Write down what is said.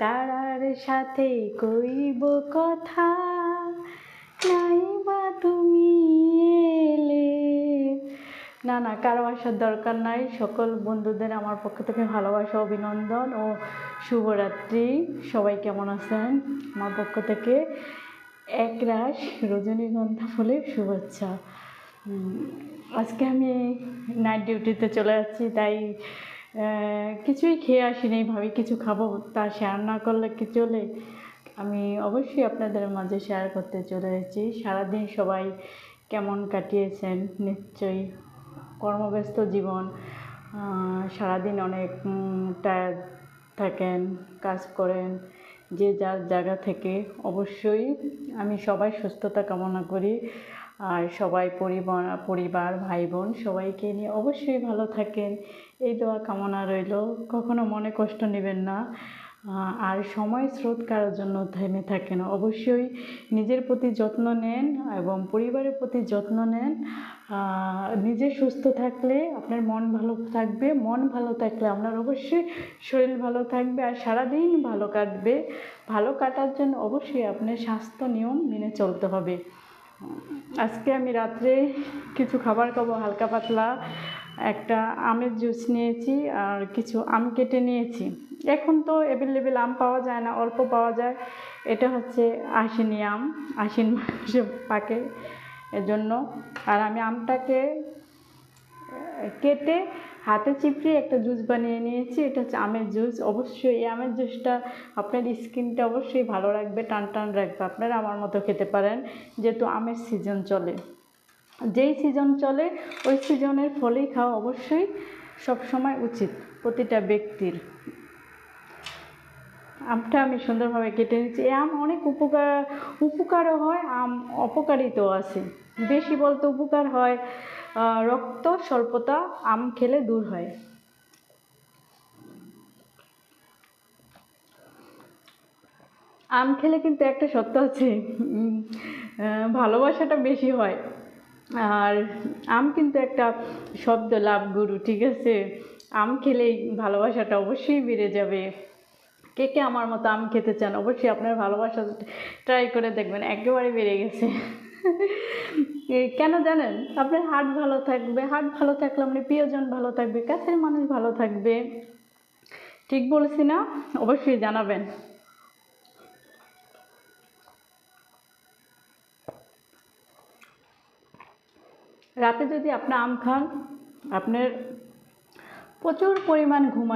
তারার সাথে কইব কথা, নাইবা তুমি এলে। না না, কারো আসার দরকার নাই। সকল বন্ধুদের আমার পক্ষ থেকে ভালোবাসা, অভিনন্দন ও শুভরাত্রি। সবাই কেমন আছেন? আমার পক্ষ থেকে একরাশ রজনীগন্ধা ফুলের শুভেচ্ছা। আজকে আমি নাইট ডিউটিতে চলে যাচ্ছি, তাই কিছুই খেয়ে আসিনি। ভাবি কিছু খাবো, তা শেয়ার না করলে কি চলে। আমি অবশ্যই আপনাদের মাঝে শেয়ার করতে চলে এসেছি। সারাদিন সবাই কেমন কাটিয়েছেন? নিশ্চয়ই কর্মব্যস্ত জীবন, সারাদিন অনেক টায়ার্ড থাকেন, কাজ করেন যে যার জায়গা থেকে। অবশ্যই আমি সবাই সুস্থতা কামনা করি, আর সবাই পরিবার ভাই বোন সবাইকে নিয়ে অবশ্যই ভালো থাকেন, এই দোয়া কামনা রইল। কখনো মনে কষ্ট নেবেন না, আর সময় স্রোত কারোর জন্য থেমে থাকে না। অবশ্যই নিজের প্রতি যত্ন নেন এবং পরিবারের প্রতি যত্ন নেন। নিজে সুস্থ থাকলে আপনার মন ভালো থাকবে, মন ভালো থাকলে আপনার অবশ্যই শরীর ভালো থাকবে, আর সারাদিন ভালো কাটবে। ভালো কাটার জন্য অবশ্যই আপনার স্বাস্থ্য নিয়ম মেনে চলতে হবে। আজকে আমি রাত্রে কিছু খাবার খাবো হালকা পাতলা। একটা আমের জুস নিয়েছি আর কিছু আম কেটে নিয়েছি। এখন তো অ্যাভেলেবেল আম পাওয়া যায় না, অল্প পাওয়া যায়। এটা হচ্ছে আশ্বিনী আম, আশ্বিন মাসে পাকে, এজন্য। আর আমি আমটাকে কেটে হাতে চিপড়ে একটা জুস বানিয়ে নিয়েছি। এটা হচ্ছে আমের জুস। অবশ্যই এই আমের জুসটা আপনার স্কিনটা অবশ্যই ভালো রাখবে, টান টান রাখবে। আপনারা আমার মতো খেতে পারেন, যেহেতু আমের সিজন চলে। যেই সিজন চলে ওই সিজনের ফলেই খাওয়া অবশ্যই সবসময় উচিত প্রতিটা ব্যক্তির। আমটা আমি সুন্দরভাবে কেটে নিচ্ছি। এই আম অনেক উপকারও হয়, আম অপকারিতাও আছে। বেশি বলতে উপকার হয়, রক্ত স্বল্পতা আম খেলে দূর হয়। আম খেলে কিন্তু একটা সত্য আছে, ভালোবাসাটা বেশি হয়। আর আম কিন্তু একটা শব্দ, লাভ গুরু, ঠিক আছে? আম খেলেই ভালোবাসাটা অবশ্যই বেড়ে যাবে। কে কে আমার মতো আম খেতে চান? অবশ্যই আপনার ভালোবাসা ট্রাই করে দেখবেন, একেবারে বেড়ে গেছে। কেন জানেন? আপনার হার্ট ভালো থাকবে, হার্ট ভালো থাকলে আপনার প্রিয়জন ভালো থাকবে, কাছের মানুষ ভালো থাকবে। ঠিক বলছি না? অবশ্যই জানাবেন। রাতে যদি আপনি আম খান, আপনার প্রচুর পরিমাণ ঘুম